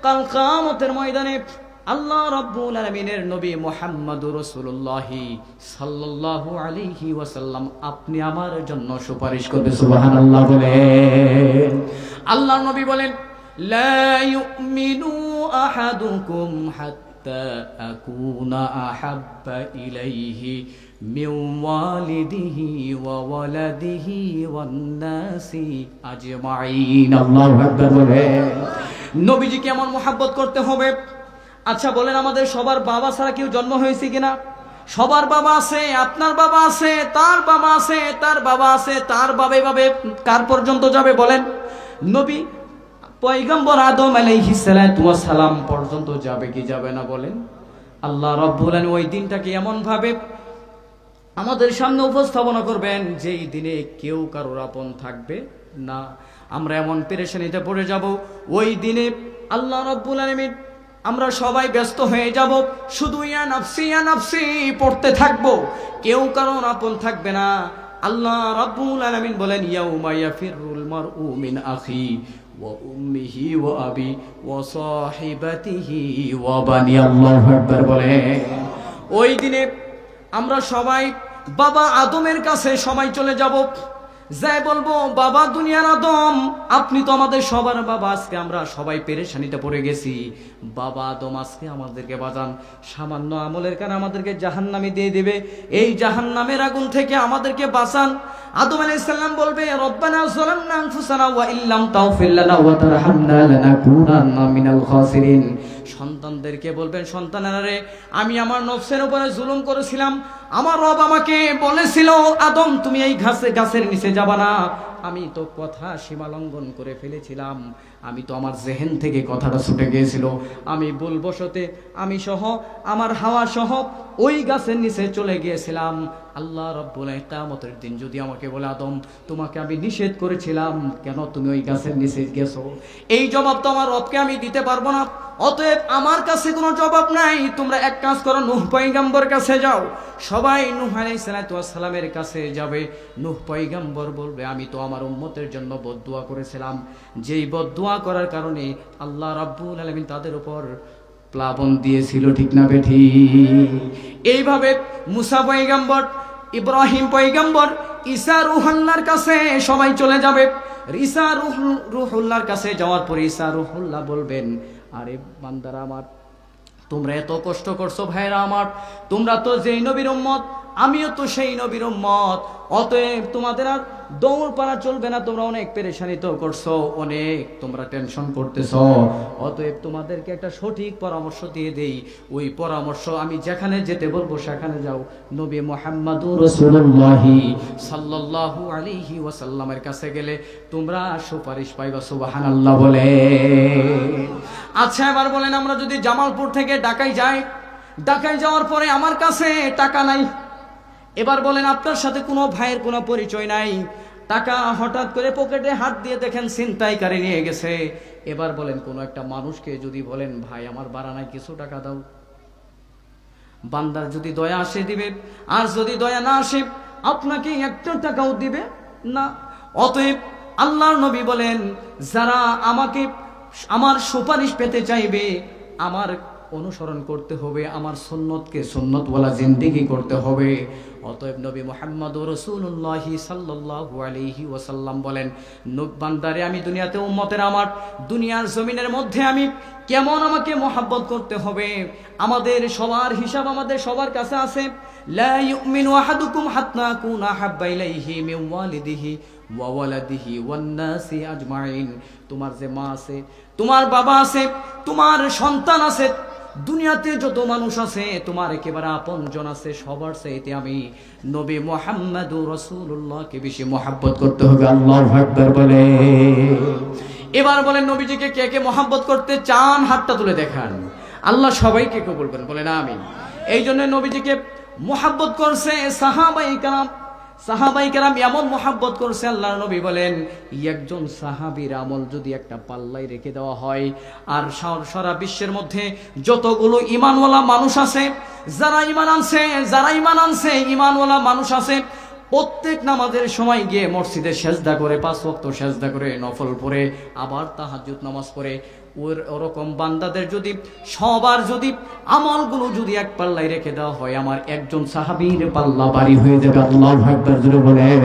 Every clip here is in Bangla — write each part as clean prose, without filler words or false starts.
কাল কিয়ামতের ময়দানে আল্লাহ রাব্বুল আলামিনের নবী মুহাম্মদুর রাসূলুল্লাহ সাল্লাল্লাহু আলাইহি ওয়াসাল্লাম আপনি আমার জন্য সুপারিশ করবে সুবহানাল্লাহ বলেন। আল্লাহর নবী বলেন লা ইউমিনু আহাদুকুম হাত্তা আকুনা আহাব্বা ইলাইহি মিন ওয়ালিদিহি ওয়া ওয়ালাদিহি ওয়ান নাসি আজমাইন। আল্লাহু আকবার বলেন। নবীজিকে এমন মুহাব্বত করতে হবে। আচ্ছা বলেন, আমাদের সবার বাবা ছাড়া কেউ জন্ম হয়েছে কিনা? সবার বাবা আছে, আপনার বাবা আছে, তার বাবা আছে, তার বাবা আছে, তার বাবে বাবে কার পর্যন্ত যাবে বলেন? নবী পয়গম্বর আদম আলাইহিস সালাতু ওয়াস সালাম পর্যন্ত যাবে কি যাবে না বলেন? আল্লাহ রাব্বুল আলামিন ওই দিনটাকে এমন ভাবে আমাদের সামনে উপস্থাপনা করবেন যেই দিনে কেউ কারোর আপন থাকবে না। আমরা এমন পেরেশানিতে পড়ে যাব ওই দিনে আল্লাহ রাব্বুল আলামিন আমরা সবাই ব্যস্ত হয়ে যাব, শুধু ইয়া নাফসি পড়তে থাকবো, কেউ কারোর আপন থাকবে না। আল্লাহ রাব্বুল আলামিন বলেন ইয়াউমা ইয়াফিরুল মারউ মিন আখি ওয়া উম্মিহি ওয়া আবি ওয়া সাহিবাতিহি ওয়া বানি। আল্লাহু আকবার বলেন। ওই দিনে আমরা সবাই বাবা আদমের কাছে সবাই চলে যাব, যাই বলবো বাবা দুনিয়ার আদম, আপনি তো আমাদের সবার বাবা। আজকে আমরা সবাই পেরেশানিতে পড়ে গেছি। বাবা আদম আজকে আমাদেরকে বাঁচান, সামান্য আমলের কারণে আমাদেরকে জাহান্নামে দিয়ে দিবে, এই জাহান্নামের আগুন থেকে আমাদেরকে বাঁচান। আদম আলাইহিস সালাম বলবে রব্বানা যালামনা আনফুসানা ওয়া ইল্লাম তাগফির লানা ওয়া তারহামনা লানাকুনান্না মিনাল খাসিরিন। সন্তানদেরকে বলবেন, সন্তানেরা রে, আমি আমার নফসের উপরে জুলুম করেছিলাম, আমার রব আমাকে বলেছিল আদম তুমি এই গাছের নিচে যাবা না, আমি তো কথা সীমা লঙ্ঘন করে ফেলেছিলাম, আমি তো আমার জেহেন থেকে কথাটা ছুটে গিয়েছিল, আমি ভুলবশতে আমি সহ আমার হাওয়া সহ ওই গাছের নিচে চলে গিয়েছিলাম। আল্লাহ রাব্বুল আলামিন কিয়ামতের দিন যদি আমাকে বলে আদম তোমাকে আমি নিষেধ করেছিলাম, কেন তুমি ওই গাছের নিচে গেছো, এই জবাব তো আমার রবকে আমি দিতে পারবো না। অতএব আমার কাছে কোনো জবাব নাই, তোমরা এক কাজ করো, নূহ পয়গম্বরের কাছে যাও। সবাই নূহ আলাইহিস সালামের কাছে যাবে। নূহ পয়গম্বর বলবে আমি তো আমার উম্মতের জন্য বদদুয়া করেছিলাম, যেই বদদুয়া করার কারণে আল্লাহ রাব্বুল আলামিন তাদের উপর প্লাবন দিয়েছিল, ঠিক না বেঠি? এইভাবে মুসা পয়গম্বর, ইব্রাহিম পয়গম্বর, ঈসা রূহুল্লাহর কাছে সবাই চলে যাবে। ঈসা রূহুল্লাহর কাছে যাওয়ার পরে ঈসা রূহুল্লাহ বলবেন আরে বান্দারা আমার, তোমরা এত কষ্ট করছো ভাইরা আমার, তোমরা তো যেই নবীর উম্মত, আমিও তো সেই নবীর উম্মত, অতএব তোমাদের আর দৌড় পাড়া চলবে না, তোমরা অনেক পেরেশানি তো করছো, অনেক তোমরা টেনশন করতেছো, অতএব তোমাদেরকে একটা সঠিক পরামর্শ দিয়ে দেই, ওই পরামর্শ আমি যেখানে যেতে বলবো সেখানে যাও। নবী মুহাম্মদুর রাসূলুল্লাহ সাল্লাল্লাহু আলাইহি ওয়াসাল্লামের কাছে গেলে তোমরা সুপারিশ পাইবা, সুবহানাল্লাহ বলে। আচ্ছা এবার বলেন, আমরা যদি জামালপুর থেকে ঢাকায় যাই, ঢাকায় যাওয়ার পরে আমার কাছে টাকা নাই, এবার বলেন আপনার সাথে কোনো ভাইয়ের কোনো পরিচয় নাই, টাকা হঠাৎ করে পকেটে হাত দিয়ে দেখেন ছিনতাইকারী নিয়ে গেছে, এবার বলেন কোনো একটা মানুষকে যদি বলেন ভাই আমার বাড়ানায় কিছু টাকা দাও, বান্দার যদি দয়া আসে দিবে, আর যদি দয়া না আসে আপনাকে একটা টাকাও দিবে না। অতএব আল্লাহর নবী বলেন যারা আমাকে আমার সুপারিশ পেতে চাইবে, আমার অনুসরণ করতে হবে, আমার সুন্নতকে সুন্নতওয়ালা জিন্দেগি করতে হবে। অতএব নবী মুহাম্মদুর রাসূলুল্লাহ সাল্লাল্লাহু আলাইহি ওয়াসাল্লাম বলেন বান্দারে আমি দুনিয়াতে উম্মতের আমার দুনিয়ার জমিনের মধ্যে আমি কেমন আমাকে মহব্বত করতে হবে, আমাদের সবার হিসাব আমাদের সবার কাছে আছে। লা ইউমিনু আহাদুকুম হাত্তা আকুনা হাব্বা ইলাইহি মিন ওয়ালিদিহি ওয়া ওয়ালাদিহি ওয়ান নাসি আজমাইন। তোমার যে মা আছে, তোমার বাবা আছে, তোমার সন্তান আছে, দুনিয়াতে যত মানুষ আছে, তোমার একেবারে আপনজন আছে, সবার চাইতে আমি নবী মুহাম্মদুর রাসূলুল্লাহকে বেশি মহব্বত করতে হবে। আল্লাহু আকবার বলে। এবার বলেন নবীজিকে কে কে মহব্বত করতে চান, হাতটা তুলে দেখান। আল্লাহ সবাইকে কবুল করেন, বলেন আমিন। এই জন্য নবীজিকে মহব্বত করছে সাহাবাই কেরাম এমন মহব্বত করছে, আল্লাহর নবী বলেন একজন সাহাবীর আমল যদি একটা পাল্লায় রেখে দেওয়া হয়, আর সারা বিশ্বের মধ্যে যতগুলো ঈমানওয়ালা মানুষ আছে, যারা ঈমান আনছে ঈমানওয়ালা মানুষ আছে, প্রত্যেক নামাজের সময় গিয়ে মসজিদে সেজদা করে, 5 ওয়াক্ত সেজদা করে, নফল পড়ে, আবার তাহাজ্জুদ নামাজ পড়ে, ওরকম বান্দাদের যদি সবার যদি আমলগুলো যদি এক পাল্লায় রেখে দেওয়া হয়, আমার একজন সাহাবীর পাল্লা ভারী হয়ে যাবে। আল্লাহু আকবার জোরে বলেন।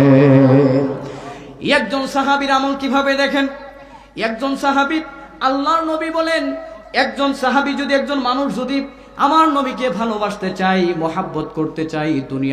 একজন সাহাবীর আমল কিভাবে দেখেন, একজন সাহাবী, আল্লাহর নবী বলেন, একজন সাহাবী যদি, একজন মানুষ যদি আমার নবীকে ভালোবাসতে চাই, মহাব্বত করতে চাই, দুনিয়া